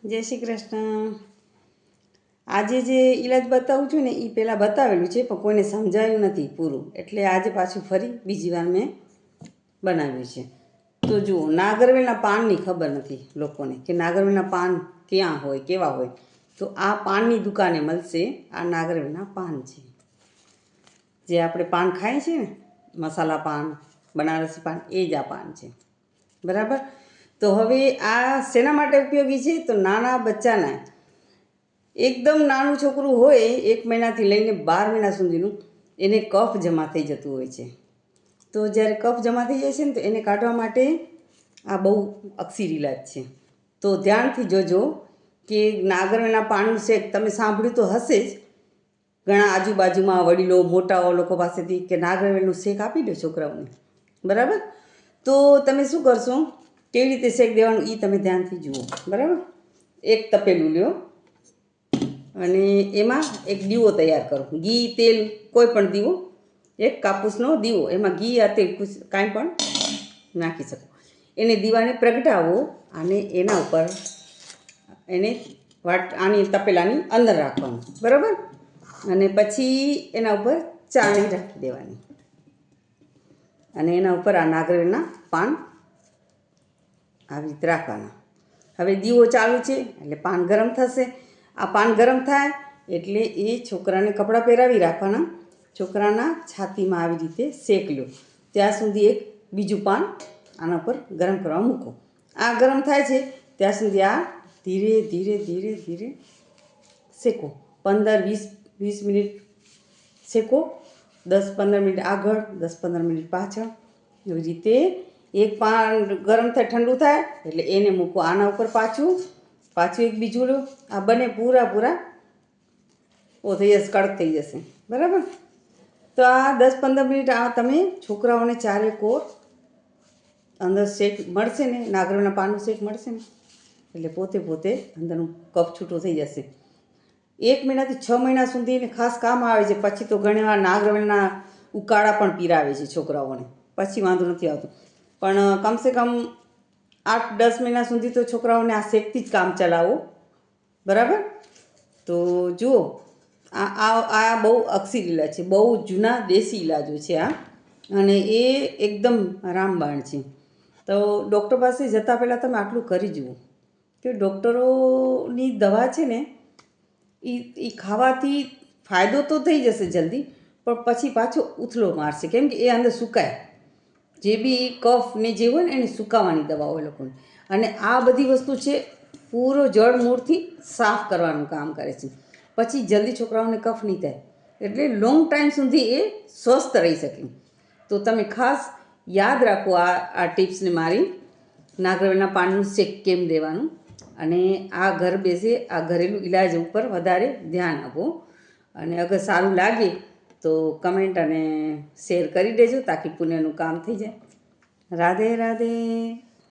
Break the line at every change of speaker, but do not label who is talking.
જય શ્રી કૃષ્ણ। આજે જે ઈલાજ બતાવું છું ને એ પહેલાં બતાવેલું છે પણ કોઈને સમજાયું નથી પૂરું, એટલે આજે પાછું ફરી બીજી વાર મેં બનાવ્યું છે। તો જુઓ, નાગરવેલના પાનની ખબર નથી લોકોને કે નાગરવેલના પાન ક્યાં હોય, કેવા હોય। તો આ પાનની દુકાને મળશે। આ નાગરવેલના પાન છે, જે આપણે પાન ખાઈએ છીએ ને, મસાલા પાન, બનારસી પાન, એ જ આ પાન છે, બરાબર। તો હવે આ શેના માટે ઉપયોગી છે? તો નાના બચ્ચાના, એકદમ નાનું છોકરું હોય 1 મહિનાથી લઈને 12 મહિના સુધીનું, એને કફ જમા થઈ જતું હોય છે। તો જ્યારે કફ જમા થઈ જાય છે ને, તો એને કાઢવા માટે આ બહુ અક્ષીર ઇલાજ છે। તો ધ્યાનથી જોજો કે નાગરવેલના પાનનું શેક તમે સાંભળ્યું તો હશે જ ઘણા આજુબાજુમાં વડીલો મોટાઓ લોકો પાસેથી, કે નાગરવેલનું શેક આપી દો છોકરાઓને, બરાબર। તો તમે શું કરશો, કેવી રીતે શેક દેવાનું એ તમે ધ્યાનથી જુઓ, બરાબર। એક તપેલું લ્યો અને એમાં એક દીવો તૈયાર કરો, ઘી તેલ કોઈ પણ દીવો, એક કાપૂસનો દીવો, એમાં ઘી આ તેલ કાંઈ પણ નાખી શકો। એને દીવાને પ્રગટાવો અને એના ઉપર એને આની તપેલાની અંદર રાખવાનું, બરાબર। અને પછી એના ઉપર ચાણી રાખી દેવાની અને એના ઉપર આ નાગરવેલના પાન આવી રીતે રાખવાના। હવે દીવો ચાલુ છે એટલે પાન ગરમ થશે। આ પાન ગરમ થાય એટલે એ છોકરાને કપડાં પહેરાવી રાખવાના, છોકરાના છાતીમાં આવી રીતે શેક લો ત્યાં સુધી એક બીજું પાન આના પર ગરમ કરવા મૂકો। આ ગરમ થાય છે ત્યાં સુધી આ ધીરે ધીરે ધીરે ધીરે શેકો, 15-20 મિનિટ શેકો, 10-15 મિનિટ આગળ, 10-15 મિનિટ પાછળ, એવી રીતે એક પાન ગરમ થાય, ઠંડુ થાય એટલે એને મૂકો આના ઉપર, પાછું એક બીજું લો, આ બંને પૂરા થઈ જશે, કડક થઈ જશે, બરાબર। તો આ 10-15 મિનિટ આ તમે છોકરાઓને ચારેકોર અંદર શેક મળશે ને, નાગરવેલના પાનનું શેક મળશે ને, એટલે પોતે અંદરનું કફ છૂટો થઈ જશે। 1 મહિનાથી 6 મહિના સુધી એને ખાસ કામ આવે છે। પછી તો ઘણીવાર નાગરવેલના ઉકાળા પણ પીરાવે છે છોકરાઓને, પછી વાંધો નથી આવતો, પણ કમસે કમ 8-10 મહિના સુધી તો છોકરાઓને આ શેકથી જ કામ ચલાવો, બરાબર। તો જુઓ, આ બહુ અક્ષીર ઇલાજ છે, બહુ જૂના દેશી ઇલાજો છે આ, અને એ એકદમ રામબાણ છે। તો ડૉક્ટર પાસે જતાં પહેલાં તમે આટલું કરી જુઓ કે ડૉક્ટરોની દવા છે ને એ ખાવાથી ફાયદો તો થઈ જશે જલ્દી, પણ પછી પાછો ઉથલો મારશે, કેમ કે એ અંદર સુકાય, જે બી કફ ને જે હોય ને એને સુકાવવાની દવા હોય લોકોને, અને આ બધી વસ્તુ છે પૂરો જળ મૂળથી સાફ કરવાનું કામ કરે છે, પછી જલ્દી છોકરાઓને કફ નહીં થાય, એટલે લોંગ ટાઈમ સુધી એ સ્વસ્થ રહી શકે। તો તમે ખાસ યાદ રાખો આ ટિપ્સને મારી, નાગરવેલના પાનનું શેક કેમ દેવાનું, અને આ ઘર બેસે આ ઘરેલું ઇલાજ ઉપર વધારે ધ્યાન આપો, અને અગર સારું લાગે તો કમેન્ટ અને શેર કરી દેજો, તાકી પુણ્યનું કામ થઈ જાય। રાધે રાધે।